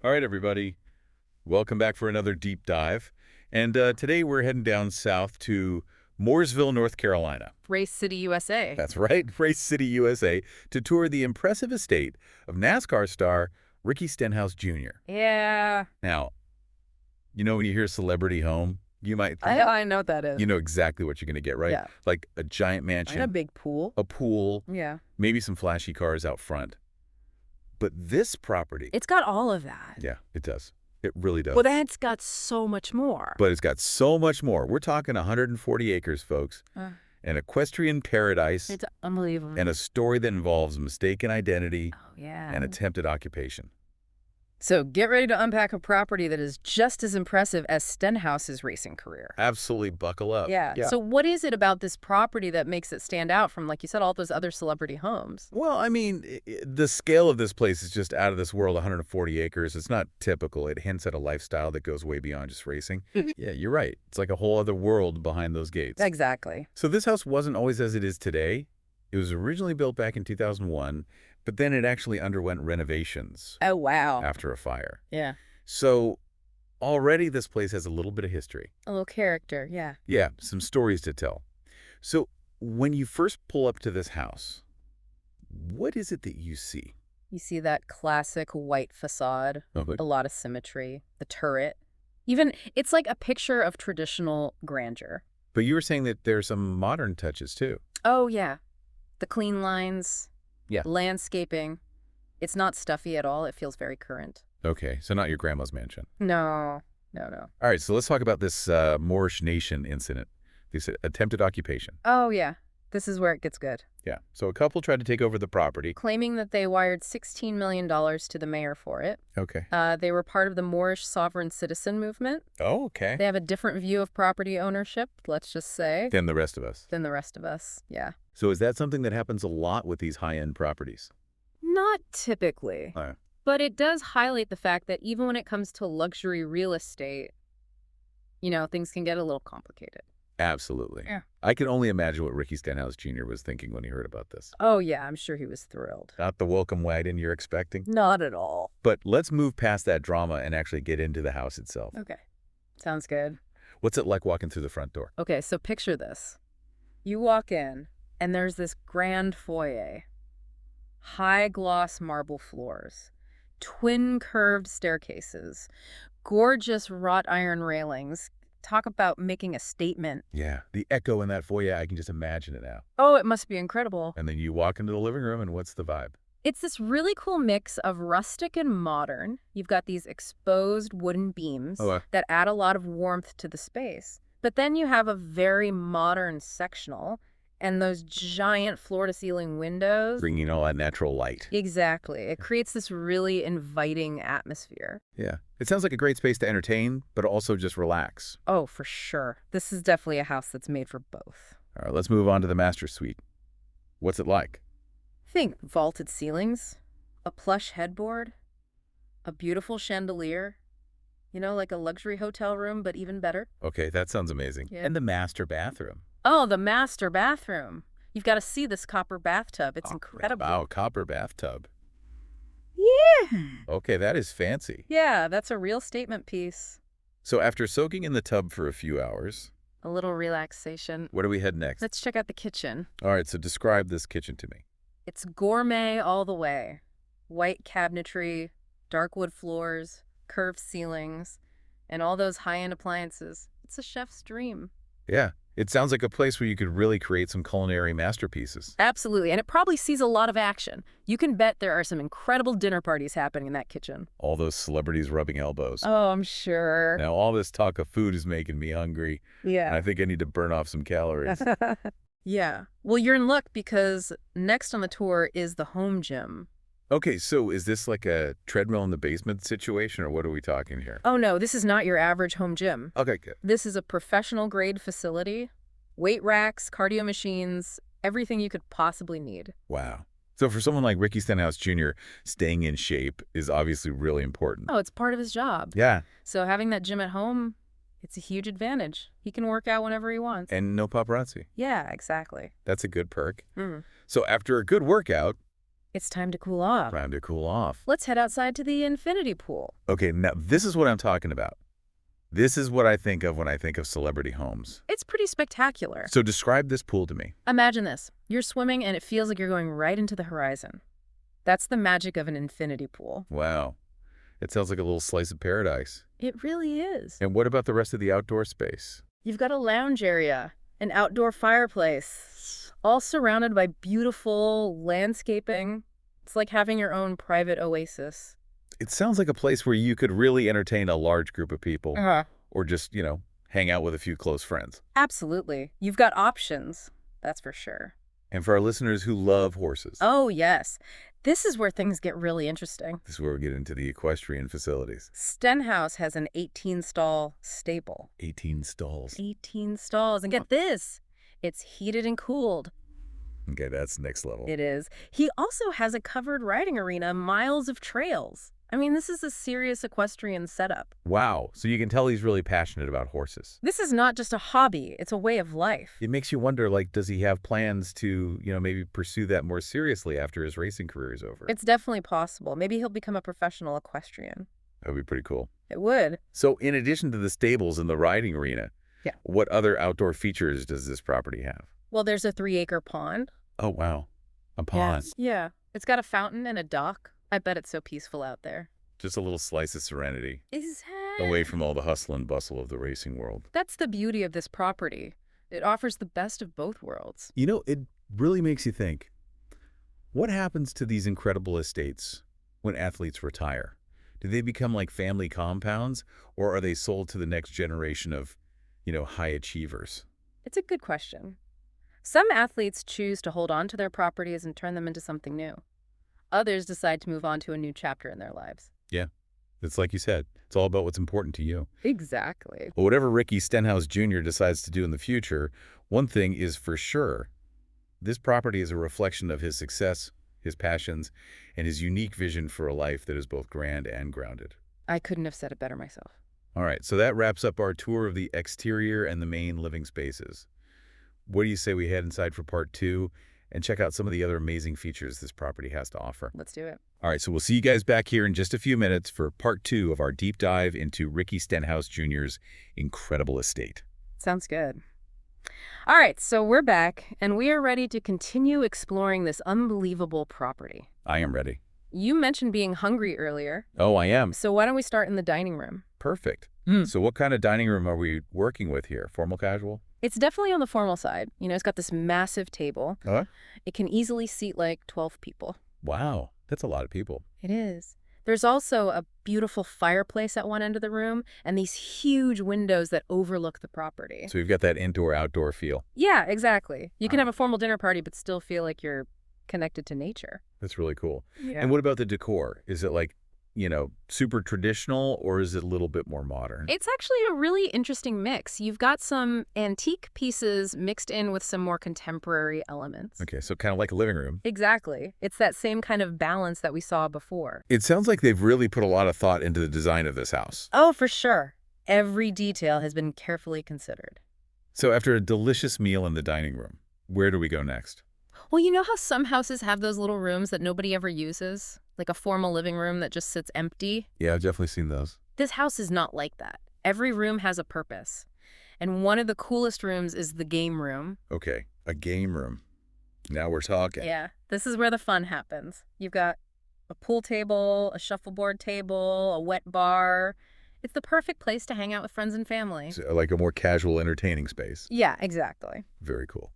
All right, everybody. Welcome back for another deep dive. And today we're heading down south to Mooresville, North Carolina. Race City, USA. That's right, Race City, USA, to tour the impressive estate of NASCAR star Ricky Stenhouse Jr. Yeah. Now, when you hear celebrity home, you might think, I know what that is. you know exactly what you're going to get, right? Yeah. Like a giant mansion, And a big pool. a pool, Yeah. maybe some flashy cars out front. But this property, It's got all of that. yeah, it does. It really does. Well, that's got so much more. But it's got so much more. We're talking 140 acres, folks. An equestrian paradise. It's unbelievable. And a story that involves mistaken identity Oh, yeah. and attempted occupation. So get ready to unpack a property that is just as impressive as Stenhouse's racing career. Absolutely buckle up. Yeah. So what is it about this property that makes it stand out from, like you said, all those other celebrity homes? Well, I mean, the scale of this place is just out of this world, 140 acres. It's not typical. It hints at a lifestyle that goes way beyond just racing. Yeah, you're right. It's like a whole other world behind those gates. Exactly. So this house wasn't always as it is today. It was originally built back in 2001, but then it actually underwent renovations Oh, wow. after a fire. Yeah. So already this place has a little bit of history. A little character. Yeah. Yeah, some stories to tell. So when you first pull up to this house, what is it that you see? You see that classic white facade, Okay. a lot of symmetry, the turret. Even, it's like a picture of traditional grandeur. But you were saying that there's some modern touches too. Oh, yeah. The clean lines. Yeah. Landscaping. It's not stuffy at all. It feels very current. Okay, so not your grandma's mansion. No. All right, so let's talk about this Moorish Nation incident, this attempted occupation. Oh, yeah. This is where it gets good. Yeah, so a couple tried to take over the property. Claiming that they wired $16 million to the mayor for it. Okay. They were part of the Moorish sovereign citizen movement. Oh, okay. They have a different view of property ownership, let's just say, Than the rest of us. than the rest of us. Yeah. So is that something that happens a lot with these high-end properties? Not typically. Oh. But it does highlight the fact that even when it comes to luxury real estate, things can get a little complicated. Absolutely. Yeah. I can only imagine what Ricky Stenhouse Jr. was thinking when he heard about this. Oh, yeah, I'm sure he was thrilled. Not the welcome wagon you're expecting. Not at all. But let's move past that drama and actually get into the house itself. Okay. Sounds good. What's it like walking through the front door? Okay, so picture this. You walk in, and there's this grand foyer. High gloss marble floors. Twin curved staircases. Gorgeous wrought iron railings. Talk about making a statement. Yeah, the echo in that foyer, I can just imagine it now. Oh, it must be incredible. And then you walk into the living room, and what's the vibe? It's this really cool mix of rustic and modern. You've got these exposed wooden beams that add a lot of warmth to the space. But then you have a very modern sectional and those giant floor-to-ceiling windows. Bringing all that natural light. Exactly. It creates this really inviting atmosphere. Yeah. It sounds like a great space to entertain, but also just relax. Oh, for sure. This is definitely a house that's made for both. All right, let's move on to the master suite. What's it like? Think vaulted ceilings, a plush headboard, a beautiful chandelier. Like a luxury hotel room, but even better. Okay, that sounds amazing. Yeah. And the master bathroom. Oh, the master bathroom. You've got to see this copper bathtub. It's incredible. Wow, copper bathtub. Yeah. Okay, that is fancy. Yeah, that's a real statement piece. So after soaking in the tub for a few hours, A little relaxation. where do we head next? Let's check out the kitchen. All right, so describe this kitchen to me. It's gourmet all the way. White cabinetry, dark wood floors, curved ceilings, and all those high-end appliances. It's a chef's dream. Yeah, it sounds like a place where you could really create some culinary masterpieces. Absolutely, and it probably sees a lot of action. You can bet there are some incredible dinner parties happening in that kitchen. All those celebrities rubbing elbows. Oh, I'm sure. Now, all this talk of food is making me hungry. And Yeah. I think I need to burn off some calories. Yeah. Well, you're in luck because next on the tour is the home gym. Okay, so is this like a treadmill in the basement situation, or what are we talking here? Oh, no, this is not your average home gym. Okay, good. This is a professional-grade facility. Weight racks, cardio machines, everything you could possibly need. Wow. So for someone like Ricky Stenhouse Jr., staying in shape is obviously really important. Oh, it's part of his job. Yeah, So having that gym at home, it's a huge advantage. He can work out whenever he wants. and no paparazzi. Yeah, exactly. That's a good perk. Mm. So after a good workout, It's time to cool off. Time to cool off. Let's head outside to the infinity pool. Okay, now this is what I'm talking about. This is what I think of when I think of celebrity homes. It's pretty spectacular. So describe this pool to me. Imagine this. You're swimming and it feels like you're going right into the horizon. That's the magic of an infinity pool. Wow. It sounds like a little slice of paradise. It really is. And what about the rest of the outdoor space? You've got a lounge area, an outdoor fireplace, all surrounded by beautiful landscaping. It's like having your own private oasis. It sounds like a place where you could really entertain a large group of people. Or just, hang out with a few close friends. Absolutely. You've got options, that's for sure. And for our listeners who love horses. Oh, yes. This is where things get really interesting. This is where we get into the equestrian facilities. Stenhouse has an 18-stall stable. 18 stalls. 18 stalls. And get this, it's heated and cooled. Okay, that's next level. It is. He also has a covered riding arena, miles of trails. I mean, this is a serious equestrian setup. Wow. So you can tell he's really passionate about horses. This is not just a hobby, it's a way of life. It makes you wonder, does he have plans to, maybe pursue that more seriously after his racing career is over? It's definitely possible. Maybe he'll become a professional equestrian. That would be pretty cool. It would. So in addition to the stables and the riding arena, yeah, what other outdoor features does this property have? Well, there's a 3-acre pond. Oh, wow. A pond. Yes. Yeah. It's got a fountain and a dock. I bet it's so peaceful out there. Just a little slice of serenity. Exactly. Away from all the hustle and bustle of the racing world. That's the beauty of this property. It offers the best of both worlds. It really makes you think, what happens to these incredible estates when athletes retire? Do they become like family compounds, or are they sold to the next generation of, high achievers? It's a good question. Some athletes choose to hold on to their properties and turn them into something new. Others decide to move on to a new chapter in their lives. Yeah, it's like you said. It's all about what's important to you. Exactly. Well, whatever Ricky Stenhouse Jr. decides to do in the future, one thing is for sure. This property is a reflection of his success, his passions, and his unique vision for a life that is both grand and grounded. I couldn't have said it better myself. All right, so that wraps up our tour of the exterior and the main living spaces. What do you say we head inside for part 2 and check out some of the other amazing features this property has to offer? Let's do it. All right, so we'll see you guys back here in just a few minutes for part 2 of our deep dive into Ricky Stenhouse Jr.'s incredible estate. Sounds good. All right, so we're back, and we are ready to continue exploring this unbelievable property. I am ready. You mentioned being hungry earlier. Oh, I am. So why don't we start in the dining room? Perfect. So what kind of dining room are we working with here? Formal, casual? It's definitely on the formal side. It's got this massive table. Huh? It can easily seat like 12 people. Wow, that's a lot of people. It is. There's also a beautiful fireplace at one end of the room and these huge windows that overlook the property. So you've got that indoor-outdoor feel. Yeah, exactly. You can have a formal dinner party but still feel like you're connected to nature. That's really cool. Yeah. And what about the decor? Is it super traditional, or is it a little bit more modern? It's actually a really interesting mix. You've got some antique pieces mixed in with some more contemporary elements. Okay, so kind of like a living room. Exactly. It's that same kind of balance that we saw before. It sounds like they've really put a lot of thought into the design of this house. Oh, for sure. Every detail has been carefully considered. So after a delicious meal in the dining room, where do we go next? Well, you know how some houses have those little rooms that nobody ever uses? Like a formal living room that just sits empty? Yeah, I've definitely seen those. This house is not like that. Every room has a purpose. And one of the coolest rooms is the game room. Okay, a game room. Now we're talking. Yeah, this is where the fun happens. You've got a pool table, a shuffleboard table, a wet bar. It's the perfect place to hang out with friends and family. So, like a more casual entertaining space. Yeah, exactly. Very cool.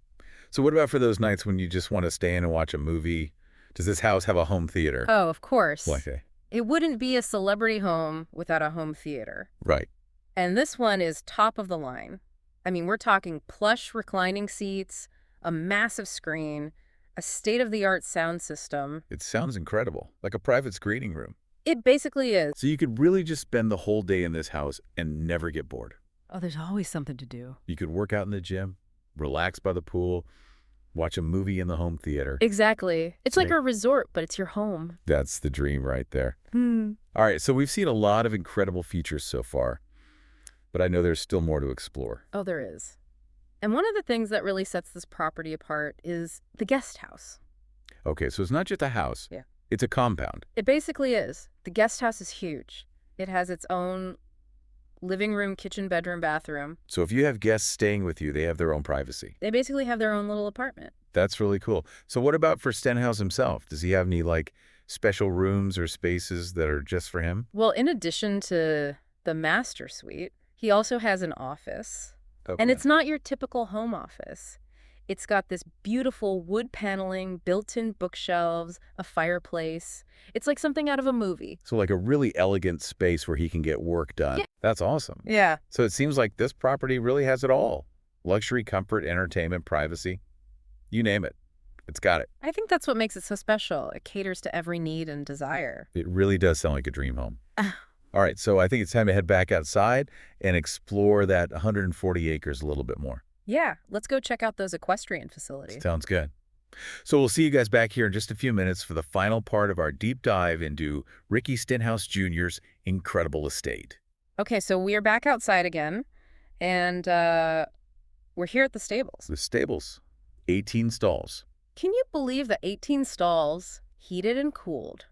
So what about for those nights when you just want to stay in and watch a movie? Does this house have a home theater? Oh, of course. Okay. It wouldn't be a celebrity home without a home theater. Right. And this one is top of the line. I mean, we're talking plush reclining seats, a massive screen, a state-of-the-art sound system. It sounds incredible, like a private screening room. It basically is. So you could really just spend the whole day in this house and never get bored. Oh, there's always something to do. You could work out in the gym, relax by the pool, watch a movie in the home theater. Exactly. It's like a resort, but it's your home. That's the dream right there. All right, so we've seen a lot of incredible features so far, but I know there's still more to explore. Oh, there is. And one of the things that really sets this property apart is the guest house. Okay, so it's not just a house. Yeah. It's a compound. It basically is. The guest house is huge. It has its own living room, kitchen, bedroom, bathroom. So if you have guests staying with you, they have their own privacy. They basically have their own little apartment. That's really cool. So what about for Stenhouse himself? Does he have any, like, special rooms or spaces that are just for him? Well, in addition to the master suite, he also has an office. And Okay. it's not your typical home office. It's got this beautiful wood paneling, built-in bookshelves, a fireplace. It's like something out of a movie. So like a really elegant space where he can get work done. Yeah. That's awesome. Yeah. So it seems like this property really has it all. Luxury, comfort, entertainment, privacy. You name it. It's got it. I think that's what makes it so special. It caters to every need and desire. It really does sound like a dream home. All right, so I think it's time to head back outside and explore that 140 acres a little bit more. Yeah, let's go check out those equestrian facilities. Sounds good. So we'll see you guys back here in just a few minutes for the final part of our deep dive into Ricky Stenhouse Jr.'s incredible estate. Okay, so we are back outside again, and we're here at the stables. The stables, 18 stalls. Can you believe the 18 stalls, heated and cooled?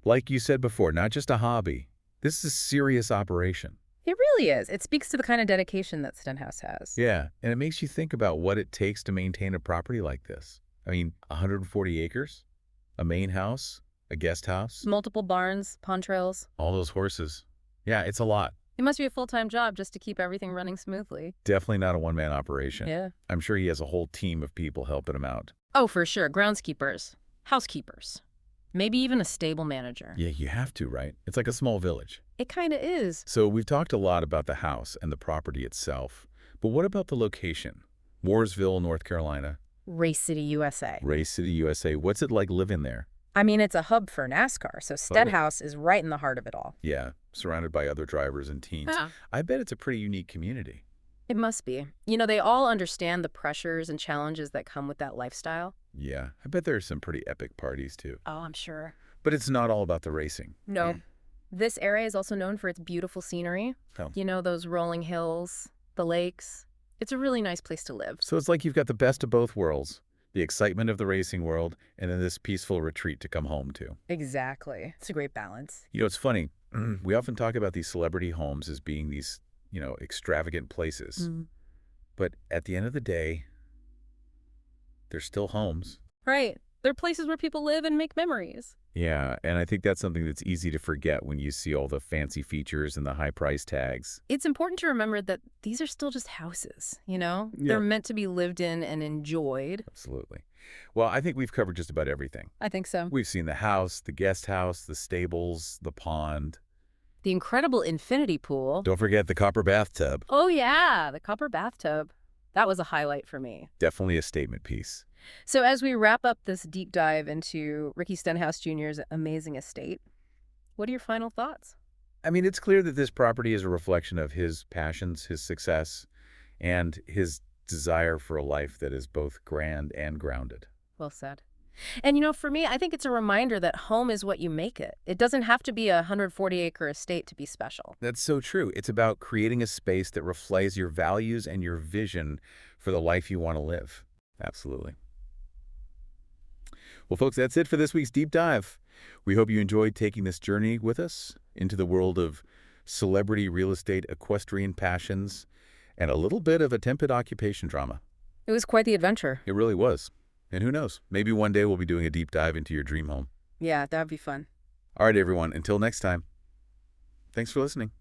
Like you said before, not just a hobby. This is a serious operation. It really is. It speaks to the kind of dedication that Stenhouse has. Yeah, and it makes you think about what it takes to maintain a property like this. I mean, 140 acres, a main house, a guest house, Multiple barns, pond trails. all those horses. Yeah, it's a lot. It must be a full-time job just to keep everything running smoothly. Definitely not a one-man operation. Yeah. I'm sure he has a whole team of people helping him out. Oh, for sure. Groundskeepers, housekeepers, maybe even a stable manager. Yeah, you have to, right? It's like a small village. It kind of is. So we've talked a lot about the house and the property itself, but what about the location? Mooresville, North Carolina. Race City, USA. Race City, USA. What's it like living there? I mean, it's a hub for NASCAR, so Stenhouse is right in the heart of it all. Yeah, surrounded by other drivers and teens. Yeah. I bet it's a pretty unique community. It must be. You know, they all understand the pressures and challenges that come with that lifestyle. Yeah, I bet there are some pretty epic parties too. Oh, I'm sure. But it's not all about the racing. No. This area is also known for its beautiful scenery. Oh. You know, those rolling hills, the lakes. It's a really nice place to live. So it's like you've got the best of both worlds. The excitement of the racing world and then this peaceful retreat to come home to. Exactly. It's a great balance. You know, it's funny. We often talk about these celebrity homes as being these, extravagant places. But at the end of the day, they're still homes. Right. They're places where people live and make memories. Yeah, and I think that's something that's easy to forget when you see all the fancy features and the high price tags. It's important to remember that these are still just houses, you know? Yeah. They're meant to be lived in and enjoyed. Absolutely. Well, I think we've covered just about everything. I think so. We've seen the house, the guest house, the stables, the pond. The incredible infinity pool. Don't forget the copper bathtub. Oh, yeah, the copper bathtub. That was a highlight for me. Definitely a statement piece. So as we wrap up this deep dive into Ricky Stenhouse Jr.'s amazing estate, what are your final thoughts? I mean, it's clear that this property is a reflection of his passions, his success, and his desire for a life that is both grand and grounded. Well said. And you know, for me, I think it's a reminder that home is what you make it. It doesn't have to be a 140-acre estate to be special. That's so true. It's about creating a space that reflects your values and your vision for the life you want to live. Absolutely. Well, folks, that's it for this week's Deep Dive. We hope you enjoyed taking this journey with us into the world of celebrity real estate, equestrian passions, and a little bit of attempted occupation drama. It was quite the adventure. It really was. And who knows, maybe one day we'll be doing a deep dive into your dream home. Yeah, that would be fun. All right, everyone, until next time, thanks for listening.